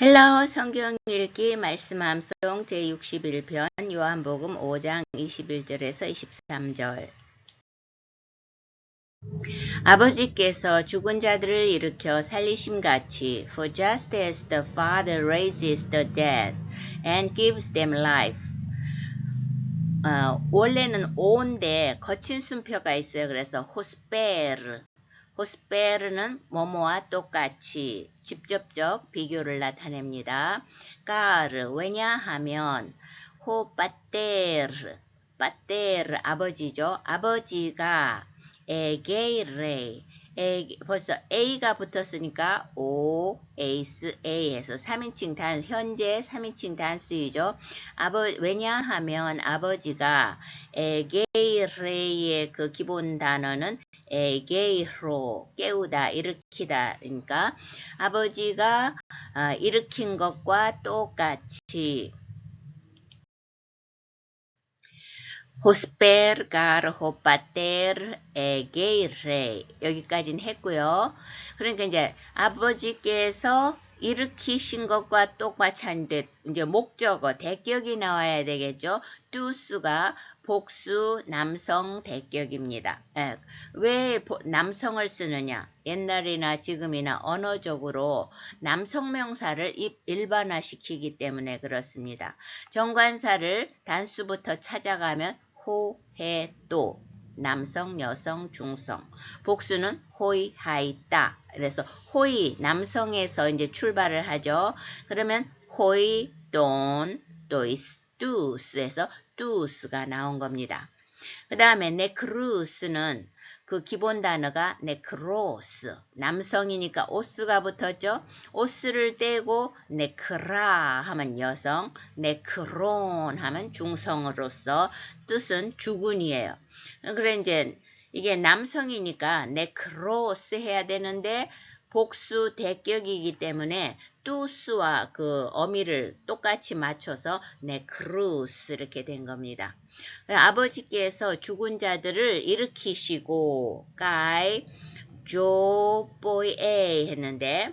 헬로 성경 읽기 말씀 암송 제61편 요한복음 5장 21절에서 23절. 아버지께서 죽은 자들을 일으켜 살리심같이 For just as the Father raises the dead and gives them life. 원래는 온데 거친 순표가 있어요. 그래서 호스페르는 뭐뭐와 똑같이 직접적 비교를 나타냅니다. 까르 왜냐하면 빠테르 아버지죠. 아버지가 에게이레 벌써 A가 붙었으니까 O, 에이스, A에서 3인칭 현재 3인칭 단수이죠. 왜냐하면 아버지가 에게이레의 그 기본 단어는 에게이로 깨우다 일으키다 그러니까 아버지가 일으킨 것과 똑같이 호스페르가르 호파테르 에게이레 여기까지는 했고요. 그러니까 이제 아버지께서 일으키신 것과 똑같은데 이제 목적어 대격이 나와야 되겠죠. 뚜스가 복수 남성 대격입니다. 왜 남성을 쓰느냐? 옛날이나 지금이나 언어적으로 남성 명사를 일반화시키기 때문에 그렇습니다. 정관사를 단수부터 찾아가면 호, 해, 또 남성, 여성, 중성. 복수는 호이, 하이, 따. 그래서 호이 남성에서 이제 출발을 하죠. 그러면 호이, 돈, 또이스, 뚜스에서 뚜스가 나온 겁니다. 그 다음에 네크루스는 그 기본 단어가 네크로스 남성이니까 오스가 붙었죠. 오스를 떼고 네크라 하면 여성, 네크론 하면 중성으로서 뜻은 죽은이에요. 그래 이제 이게 남성이니까 네크로스 해야 되는데 복수 대격이기 때문에 뚜스와 그 어미를 똑같이 맞춰서 네크루스 이렇게 된 겁니다. 아버지께서 죽은 자들을 일으키시고 까이 조 보이에 했는데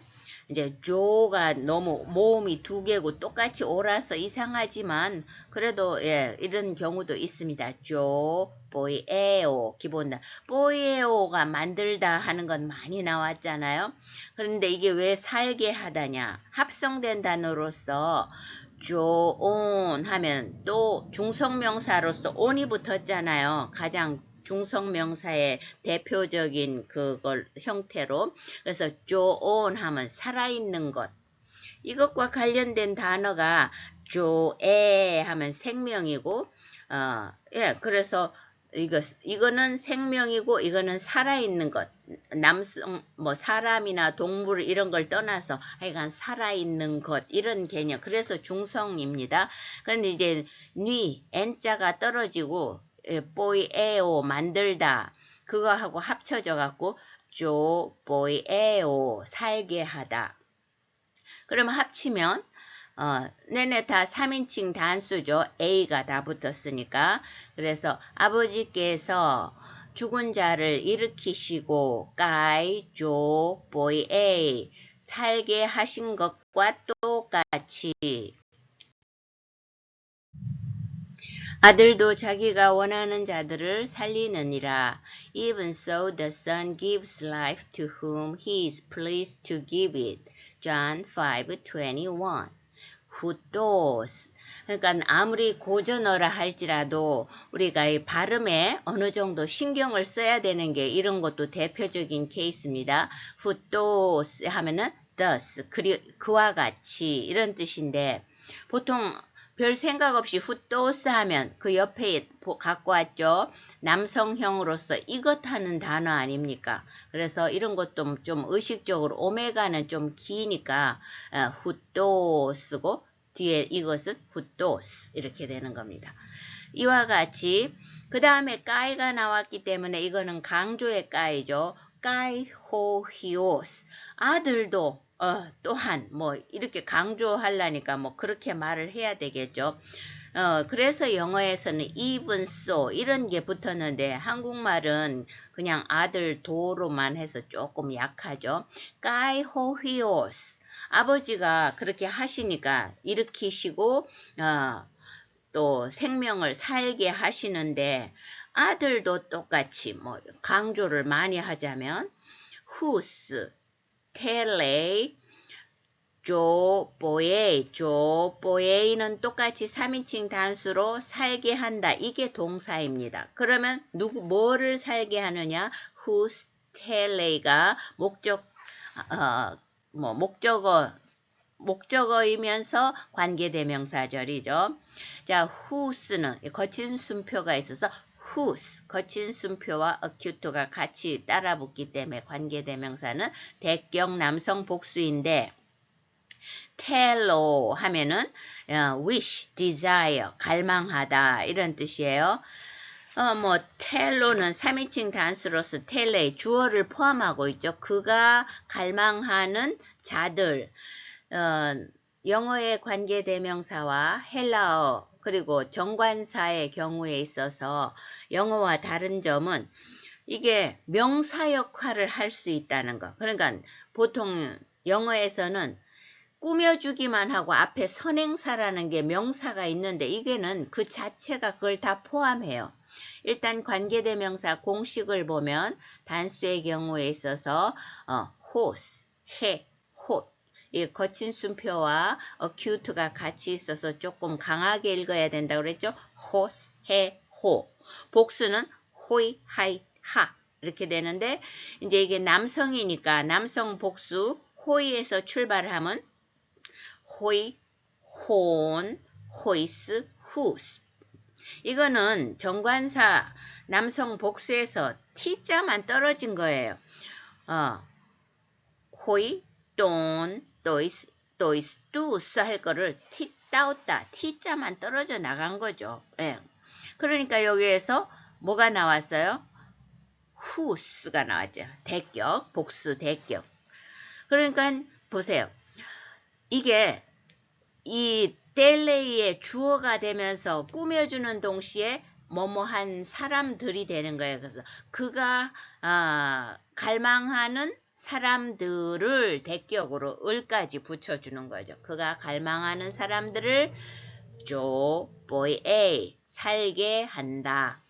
이제 조가 너무 모음이 두 개고 똑같이 오라서 이상하지만 그래도 이런 경우도 있습니다. 조 보이에오 기본 보이에오가 만들다 하는 건 많이 나왔잖아요. 그런데 이게 왜 살게 하다냐 합성된 단어로서 조온 하면 또 중성명사로서 온이 붙었잖아요. 가장 중성명사의 대표적인 그걸 형태로. 그래서 조온 하면 살아있는 것. 이것과 관련된 단어가 조에 하면 생명이고 그래서 이거는 생명이고 이거는 살아있는 것. 남성 뭐 사람이나 동물 이런 걸 떠나서 하여간 살아있는 것 이런 개념. 그래서 중성입니다. 그런데 이제 n자가 떨어지고 보이에오 만들다 그거하고 합쳐져 갖고 조 보이에오 살게 하다. 그러면 합치면 네네 다 3인칭 단수죠. A가 다 붙었으니까. 그래서 아버지께서 죽은 자를 일으키시고 까이 조 보이 A 살게 하신 것과 똑같이 아들도 자기가 원하는 자들을 살리느니라. Even so the Son gives life to whom he is pleased to give it. John 5:21. 후토스. 그러니까 아무리 고전어라 할지라도 우리가 이 발음에 어느 정도 신경을 써야 되는 게 이런 것도 대표적인 케이스입니다. 후토스 하면은 thus 그와 같이 이런 뜻인데 보통 별 생각 없이 후토스 하면 그 옆에 갖고 왔죠. 남성형으로서 이것 하는 단어 아닙니까? 그래서 이런 것도 좀 의식적으로 오메가는 좀 기니까 후토스고 뒤에 이것은 후토스 이렇게 되는 겁니다. 이와 같이 그 다음에 까이가 나왔기 때문에 이거는 강조의 까이죠. 까이호히오스 아들도 또한 뭐 이렇게 강조하려니까 뭐 그렇게 말을 해야 되겠죠. 그래서 영어에서는 even so 이런 게 붙었는데 한국말은 그냥 아들 도로만 해서 조금 약하죠. 까이호히오스 아버지가 그렇게 하시니까 일으키시고 또 생명을 살게 하시는데 아들도 똑같이 뭐 강조를 많이 하자면 whose, 텔레, 조보에이는 똑같이 3인칭 단수로 살게 한다. 이게 동사입니다. 그러면 뭐를 살게 하느냐? whose, 텔레가 목적어이면서 관계대명사절이죠. 자, whose는 거친 순표가 있어서 whose, 거친 순표와 acute가 같이 따라붙기 때문에 관계대명사는 대격 남성 복수인데 텔로 하면은 wish, desire, 갈망하다 이런 뜻이에요. 텔로는 3인칭 단수로서 텔레 주어를 포함하고 있죠. 그가 갈망하는 자들. 영어의 관계대명사와 헬라어 그리고 정관사의 경우에 있어서 영어와 다른 점은 이게 명사 역할을 할 수 있다는 거. 그러니까 보통 영어에서는 꾸며주기만 하고 앞에 선행사라는 게 명사가 있는데 이게는 그 자체가 그걸 다 포함해요. 일단 관계대명사 공식을 보면 단수의 경우에 있어서 horse, 해, hot 이 거친 순표와 acute가 같이 있어서 조금 강하게 읽어야 된다고 그랬죠. horse, 해, 호. 복수는 호이, 하이, 하 이렇게 되는데 이제 이게 남성이니까 남성 복수 호이에서 출발을 하면 호이, 혼, 호이스, 후스. 이거는 정관사 남성 복수에서 T자만 떨어진 거예요. 호이, 돈, 또이스, 뚜스 할 거를 T 따왔다. T자만 떨어져 나간 거죠. 예. 그러니까 여기에서 뭐가 나왔어요? 후스가 나왔죠. 대격, 복수 대격. 그러니까 보세요. 이게 이 델레이의 주어가 되면서 꾸며주는 동시에 뭐뭐한 사람들이 되는 거예요. 그래서 그가 갈망하는 사람들을 대격으로 을까지 붙여주는 거죠. 그가 갈망하는 사람들을 조보에 살게 한다.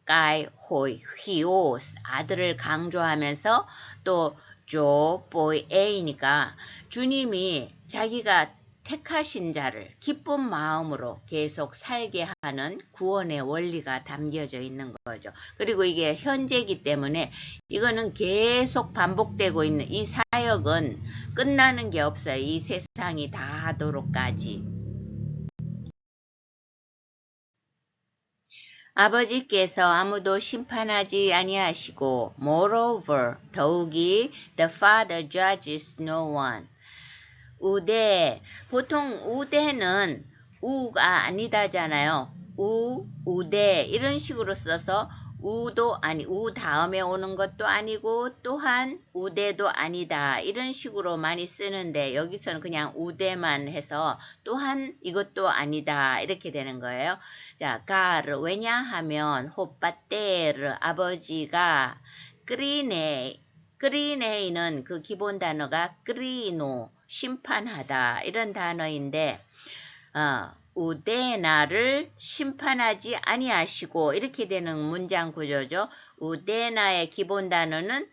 까이 호이 휘오스 아들을 강조하면서 또 조보에이니까 주님이 자기가 택하신 자를 기쁜 마음으로 계속 살게 하는 구원의 원리가 담겨져 있는 거죠. 그리고 이게 현재이기 때문에 이거는 계속 반복되고 있는 이 사역은 끝나는 게 없어요. 이 세상이 다 하도록까지. 아버지께서 아무도 심판하지 아니하시고 moreover 더욱이 the Father judges no one. 우대 보통 우대는 우가 아니다잖아요. 우대 이런 식으로 써서 우도 아니 우 다음에 오는 것도 아니고 또한 우대도 아니다 이런 식으로 많이 쓰는데 여기서는 그냥 우대만 해서 또한 이것도 아니다 이렇게 되는 거예요. 자, 가르 왜냐하면 호빠테르 아버지가 그리네이는 그 기본 단어가 그리노 심판하다 이런 단어인데 우데나를 심판하지 아니하시고 이렇게 되는 문장 구조죠. 우데나의 기본 단어는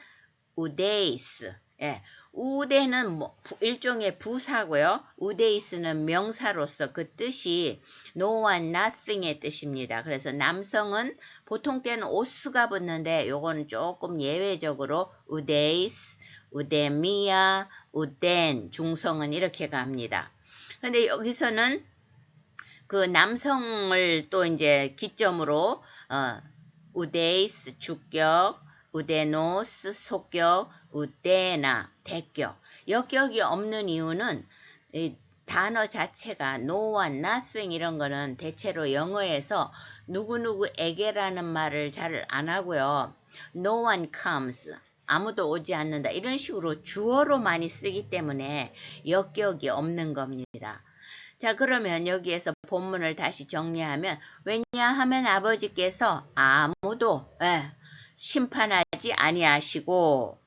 우데이스. 예, 우데는 일종의 부사고요. 우데이스는 명사로서 그 뜻이 no one, nothing의 뜻입니다. 그래서 남성은 보통 때는 오스가 붙는데 요거는 조금 예외적으로 우데이스, 우데미아, 우덴, 중성은 이렇게 갑니다. 근데 여기서는 그 남성을 또 이제 기점으로 우데이스 주격, 우데노스 소격, 우데나 대격. 역격이 없는 이유는 이 단어 자체가 no one, nothing 이런 거는 대체로 영어에서 누구누구에게라는 말을 잘 안 하고요. No one comes. 아무도 오지 않는다. 이런 식으로 주어로 많이 쓰기 때문에 역격이 없는 겁니다. 자, 그러면 여기에서 본문을 다시 정리하면 왜냐하면 아버지께서 아무도 심판하지 아니하시고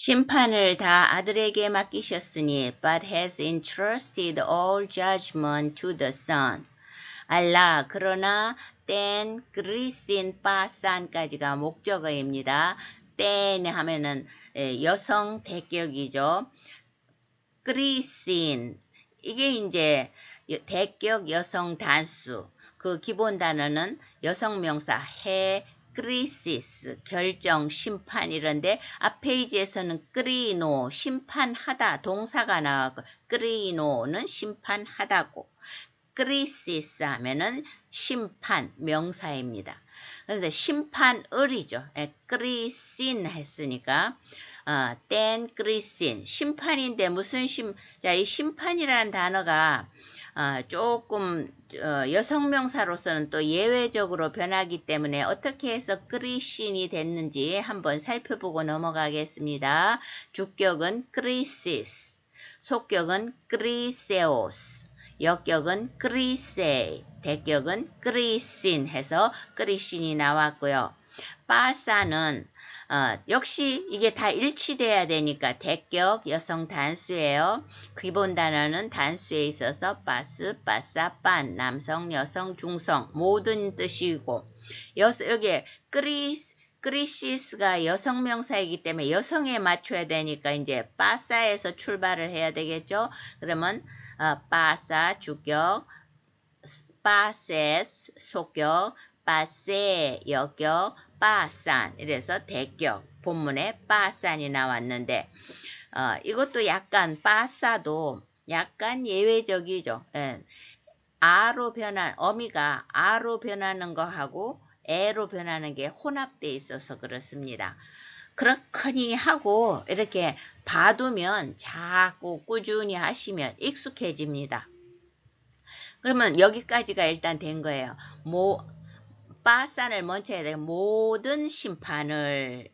심판을 다 아들에게 맡기셨으니 but has entrusted all judgment to the son. 알라 그러나 땐 그리신 바산까지가 목적어입니다. 땐 하면은 여성 대격이죠. 그리신 이게 이제 대격 여성 단수. 그 기본 단어는 여성 명사 해 크리시스 결정 심판 이런데 앞 페이지에서는 크리노 심판하다 동사가 나왔고 크리노는 심판하다고 크리시스 하면은 심판 명사입니다. 그래서 심판을이죠. 크리신 했으니까 땐 크리신 심판인데 무슨 자, 이 심판이라는 단어가 조금 여성 명사로서는 또 예외적으로 변하기 때문에 어떻게 해서 크리신이 됐는지 한번 살펴보고 넘어가겠습니다. 주격은 크리시스, 속격은 크리세오스, 역격은 크리세, 대격은 크리신 해서 크리신이 나왔고요. 바사는 역시 이게 다 일치돼야 되니까 대격 여성 단수예요. 기본 단어는 단수에 있어서 바스, 바사, 빤 남성, 여성, 중성 모든 뜻이고 여기에 크리시스가 여성 명사이기 때문에 여성에 맞춰야 되니까 이제 바사에서 출발을 해야 되겠죠. 그러면 바사 주격, 바세스 속격, 바세 역격, 바산 이래서 대격 본문에 바산이 나왔는데 이것도 약간 바사도 약간 예외적이죠. 아로 변한 어미가 아로 변하는 거하고 에로 변하는 게 혼합되어 있어서 그렇습니다. 그렇거니 하고 이렇게 봐두면 자꾸 꾸준히 하시면 익숙해집니다. 그러면 여기까지가 일단 된 거예요. 바산을 먼저 해야 돼요. 모든 심판을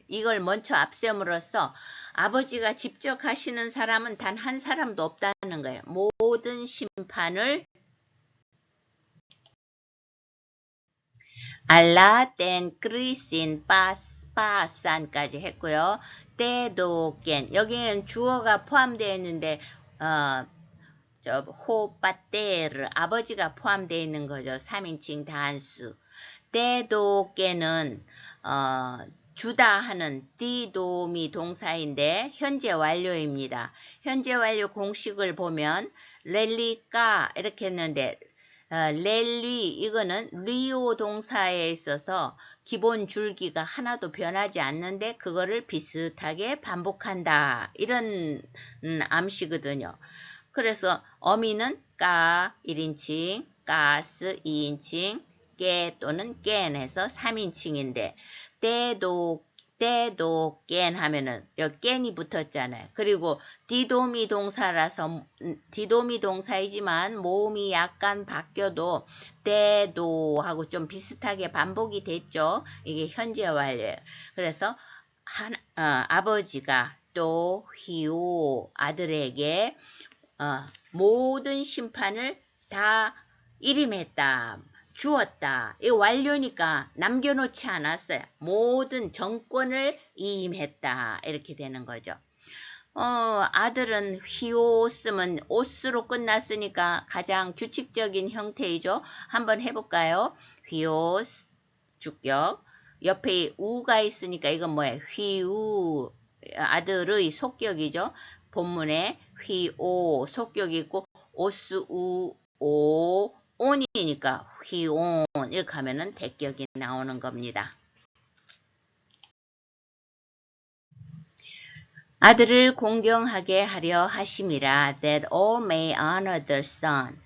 이걸 먼저 앞세움으로써 아버지가 직접 하시는 사람은 단 한 사람도 없다는 거예요. 모든 심판을 알라 땐 크리신 바산까지 했고요. 때도깬 여기는 주어가 포함되어 있는데 호빠테르 아버지가 포함되어 있는 거죠. 3인칭 단수. 때도깨는 주다 하는 디도미 동사인데 현재 완료입니다. 현재 완료 공식을 보면 렐리까 이렇게 했는데 렐리 이거는 리오 동사에 있어서 기본 줄기가 하나도 변하지 않는데 그거를 비슷하게 반복한다. 이런 암시거든요. 그래서 어미는 까 1인칭, 가스 2인칭, 깨 또는 깬 해서 3인칭인데 때도 깬 하면은 여기 깬이 붙었잖아요. 그리고 디도미 동사라서 디도미 동사이지만 모음이 약간 바뀌어도 때도 하고 좀 비슷하게 반복이 됐죠. 이게 현재 완료예요. 그래서 아버지가 또 휘오 아들에게 모든 심판을 다 일임했다. 주었다. 이 완료니까 남겨놓지 않았어요. 모든 정권을 이임했다. 이렇게 되는 거죠. 아들은 휘오스면 오스로 끝났으니까 가장 규칙적인 형태이죠. 한번 해볼까요? 휘오스 주격 옆에 우가 있으니까 이건 뭐예요? 휘우 아들의 속격이죠. 본문에 휘오 속격이 있고 오스 우오 온이니까 휘온 이렇게 하면은 대격이 나오는 겁니다. 아들을 공경하게 하려 하심이라 that all may honor the son.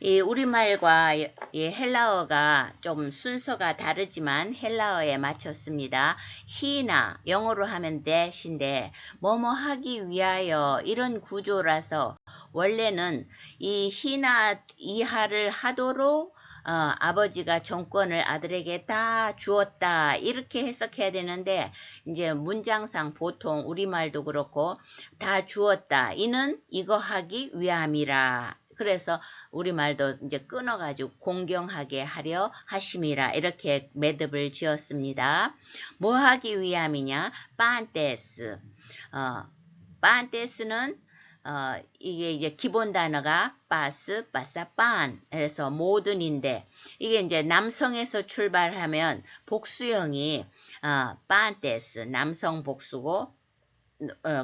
이 우리말과 이 헬라어가 좀 순서가 다르지만 헬라어에 맞췄습니다. he나 영어로 하면 that인데 뭐뭐 하기 위하여 이런 구조라서 원래는 이 he나 이하를 하도록 아버지가 정권을 아들에게 다 주었다 이렇게 해석해야 되는데 이제 문장상 보통 우리말도 그렇고 다 주었다 이는 이거 하기 위함이라 그래서 우리말도 이제 끊어가지고 공경하게 하려 하심이라 이렇게 매듭을 지었습니다. 뭐 하기 위함이냐? 판테스. 판테스는 이게 이제 기본 단어가 빠스, 빠사빤 그래서 모든인데 이게 이제 남성에서 출발하면 복수형이 판테스 남성 복수고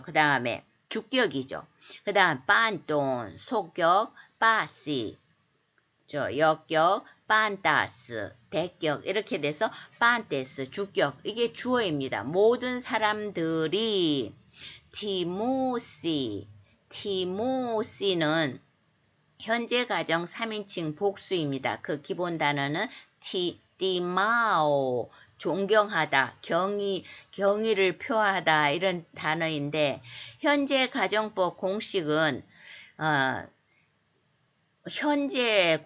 그 다음에 주격이죠. 그 다음 빤돈 소격, 빠시 역격, 판타스 대격 이렇게 돼서 판테스 주격 이게 주어입니다. 모든 사람들이 티모시는 현재 가정 3인칭 복수입니다. 그 기본 단어는 티마오 존경하다, 경의를 표하다 이런 단어인데 현재 가정법 공식은 현재에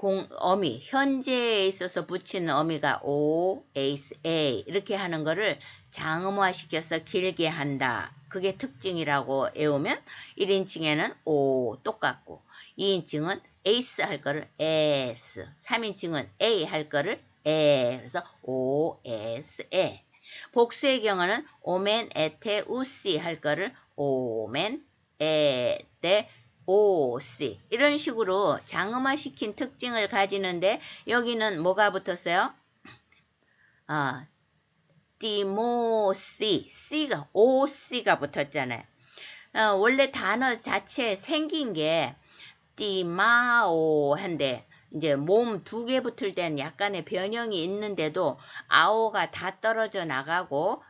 있어서 붙이는 어미가 o, s, a 이렇게 하는 거를 장음화시켜서 길게 한다. 그게 특징이라고 외우면 1인칭에는 o 똑같고 2인칭은 ace 할 거를 s, 3인칭은 a 할 거를 에 그래서 o, s, 에 복수의 경우는 오멘, 에테, 우시 할 거를 오멘, 에테, 오시 이런 식으로 장음화시킨 특징을 가지는데 여기는 뭐가 붙었어요? 티모시, C가, OC가 붙었잖아요. 원래 단어 자체 생긴 게 티마오한데 이제 몸 두 개 붙을 때는 약간의 변형이 있는데도 아오가 다 떨어져 나가고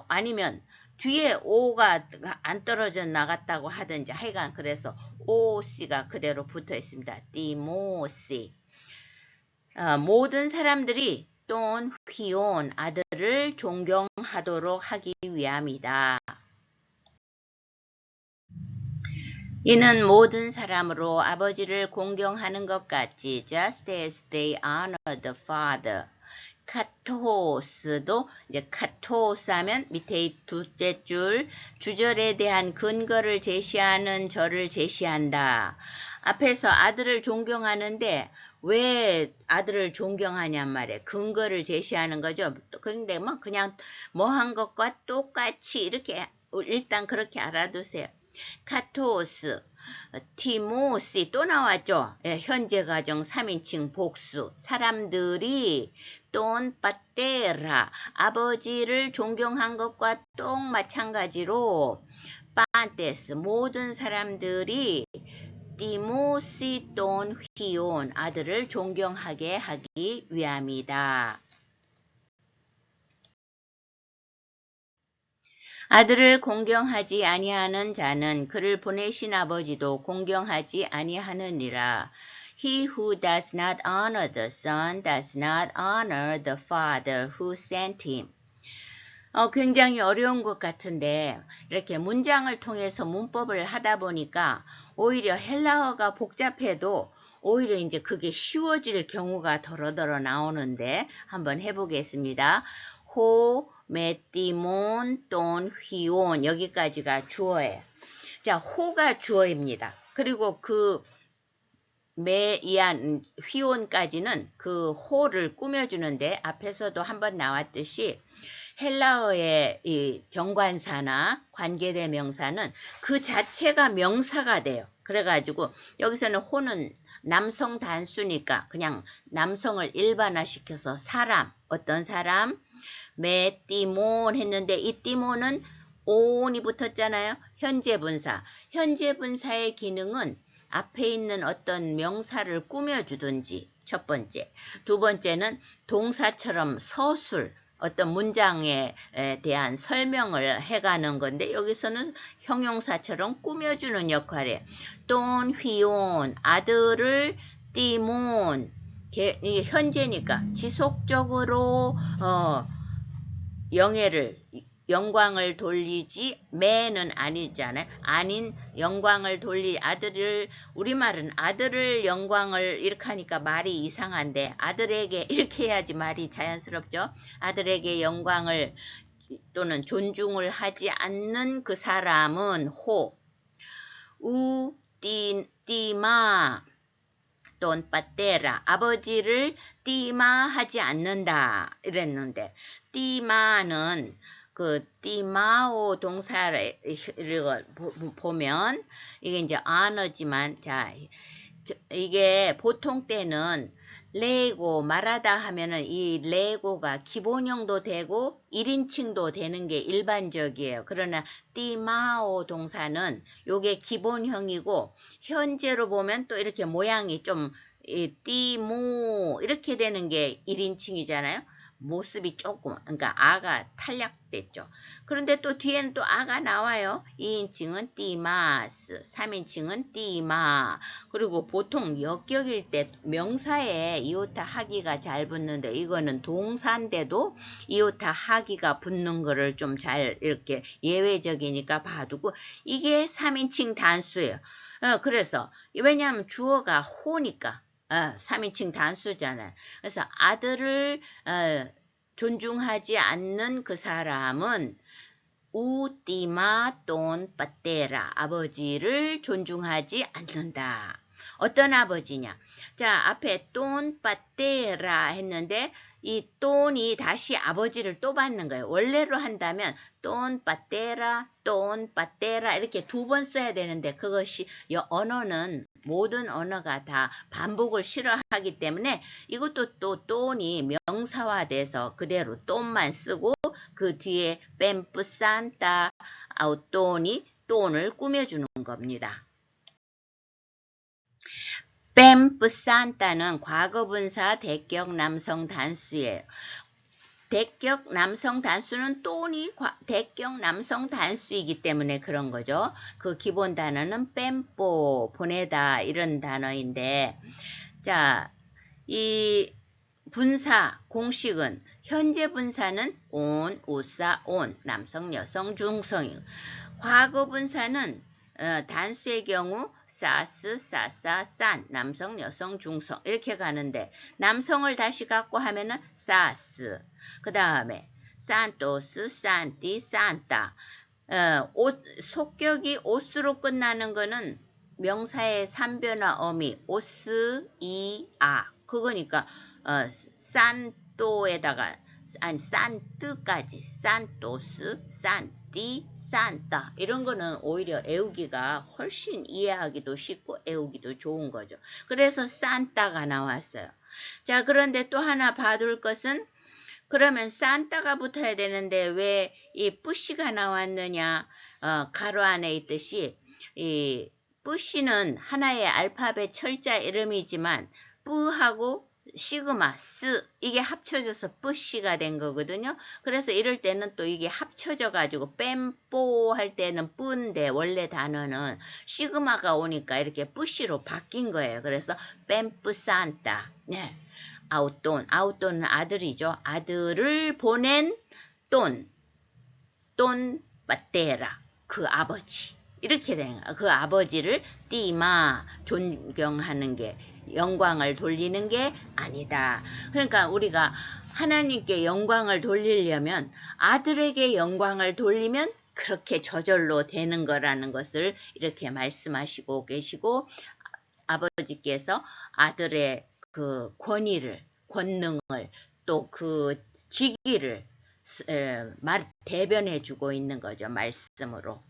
아니면 뒤에 오가 안 떨어져 나갔다고 하든지 하여간 그래서 오씨가 그대로 붙어 있습니다. 티모시 모든 사람들이 돈 휘온 아들을 존경하도록 하기 위함이다. 이는 모든 사람으로 아버지를 공경하는 것 같이 just as they honor the father. 카토스도 이제 카토스 하면 밑에 둘째 줄 주절에 대한 근거를 제시하는 절을 제시한다. 앞에서 아들을 존경하는데 왜 아들을 존경하냔 말이에요. 근거를 제시하는 거죠. 그런데 뭐 그냥 뭐 한 것과 똑같이 이렇게 일단 그렇게 알아두세요. 카토스, 티모시 또 나왔죠. 예, 현재 가정 3인칭 복수. 사람들이 돈 빠테라 아버지를 존경한 것과 똑 마찬가지로 판테스 모든 사람들이 티모시 돈 휘온 아들을 존경하게 하기 위함이다. 아들을 공경하지 아니하는 자는 그를 보내신 아버지도 공경하지 아니하느니라. He who does not honor the Son does not honor the Father who sent him. 굉장히 어려운 것 같은데 이렇게 문장을 통해서 문법을 하다 보니까 오히려 헬라어가 복잡해도 오히려 이제 그게 쉬워질 경우가 더러더러 나오는데 한번 해보겠습니다. 호, 메띠몬, 돈, 휘온 여기까지가 주어예요. 자, 호가 주어입니다. 그리고 그 메이안 휘온까지는 그 호를 꾸며주는데 앞에서도 한번 나왔듯이 헬라어의 이 정관사나 관계대명사는 그 자체가 명사가 돼요. 그래가지고 여기서는 호는 남성 단수니까 그냥 남성을 일반화시켜서 사람, 어떤 사람? 메띠몬 했는데 이 띠몬은 온이 붙었잖아요. 현재분사. 현재분사의 기능은 앞에 있는 어떤 명사를 꾸며주든지 첫 번째. 두 번째는 동사처럼 서술, 어떤 문장에 대한 설명을 해가는 건데 여기서는 형용사처럼 꾸며주는 역할이에요. 돈 휘온 아들을 띠몬 현재니까 지속적으로 영광을 돌리지 매는 아니잖아요. 아닌 영광을 아들을 우리말은 아들을 영광을 이렇게 하니까 말이 이상한데 아들에게 이렇게 해야지 말이 자연스럽죠. 아들에게 영광을 또는 존중을 하지 않는 그 사람은 호 우띠마 don't patera. 아버지를 띠마하지 않는다. 이랬는데, 띠마는 그 띠마오 동사를 보면 이게 이제 언어지만, 자, 이게 보통 때는 레고 말하다 하면은 이 레고가 기본형도 되고 1인칭도 되는 게 일반적이에요. 그러나 띠마오 동사는 요게 기본형이고 현재로 보면 또 이렇게 모양이 좀 띠모 이렇게 되는 게 1인칭이잖아요. 모습이 조금 그러니까 아가 탈락됐죠. 그런데 또 뒤에는 또 아가 나와요. 2인칭은 띠마스, 3인칭은 띠마. 그리고 보통 역격일 때 명사에 이오타 하기가 잘 붙는데 이거는 동사인데도 이오타 하기가 붙는 거를 좀 잘 이렇게 예외적이니까 봐두고 이게 3인칭 단수예요. 그래서 왜냐하면 주어가 호니까 3인칭 단수잖아요. 그래서 아들을 존중하지 않는 그 사람은 우띠마 돈 빠테라 아버지를 존중하지 않는다. 어떤 아버지냐? 자, 앞에 돈 빠테라 했는데 이 돈이 다시 아버지를 또 받는 거예요. 원래로 한다면 돈 빠테라 이렇게 2번 써야 되는데 그것이 언어는 모든 언어가 다 반복을 싫어하기 때문에 이것도 또 돈이 명사화돼서 그대로 돈만 쓰고 그 뒤에 뱀뿌산따 돈이 돈을 꾸며주는 겁니다. 뱀뿌산따는 과거분사 대격 남성 단수예요. 대격 남성 단수는 돈이 대격 남성 단수이기 때문에 그런 거죠. 그 기본 단어는 뱀뽀 보내다 이런 단어인데 자, 이 분사 공식은 현재 분사는 온, 우사, 온 남성, 여성, 중성이고 과거 분사는 단수의 경우 사스, 사사, 산 남성, 여성, 중성 이렇게 가는데 남성을 다시 갖고 하면은 사스 그 다음에 산토스, 산티, 산타 속격이 오스로 끝나는 거는 명사의 3변화 어미 오스, 이, 아 그거니까 산토에다가 아니 산뜨까지 산토스, 산띠, 산따 이런 거는 오히려 애우기가 훨씬 이해하기도 쉽고 애우기도 좋은 거죠. 그래서 산따가 나왔어요. 자, 그런데 또 하나 봐둘 것은 그러면 산따가 붙어야 되는데 왜 이 뿌시가 나왔느냐? 가로 안에 있듯이 이 뿌시는 하나의 알파벳 철자 이름이지만 뿌하고 시그마, 스 이게 합쳐져서 뿌시가 된 거거든요. 그래서 이럴 때는 또 이게 합쳐져 가지고 뺨뽀 할 때는 뿌인데 원래 단어는 시그마가 오니까 이렇게 뿌시로 바뀐 거예요. 그래서 뺨뿌산따. 네. 아웃돈은 아들이죠. 아들을 보낸 돈 빠테라 그 아버지 이렇게 되는 거예요. 그 아버지를 띠마 존경하는 게 영광을 돌리는 게 아니다. 그러니까 우리가 하나님께 영광을 돌리려면 아들에게 영광을 돌리면 그렇게 저절로 되는 거라는 것을 이렇게 말씀하시고 계시고 아버지께서 아들의 그 권위를 권능을 또 그 직위를 대변해 주고 있는 거죠. 말씀으로.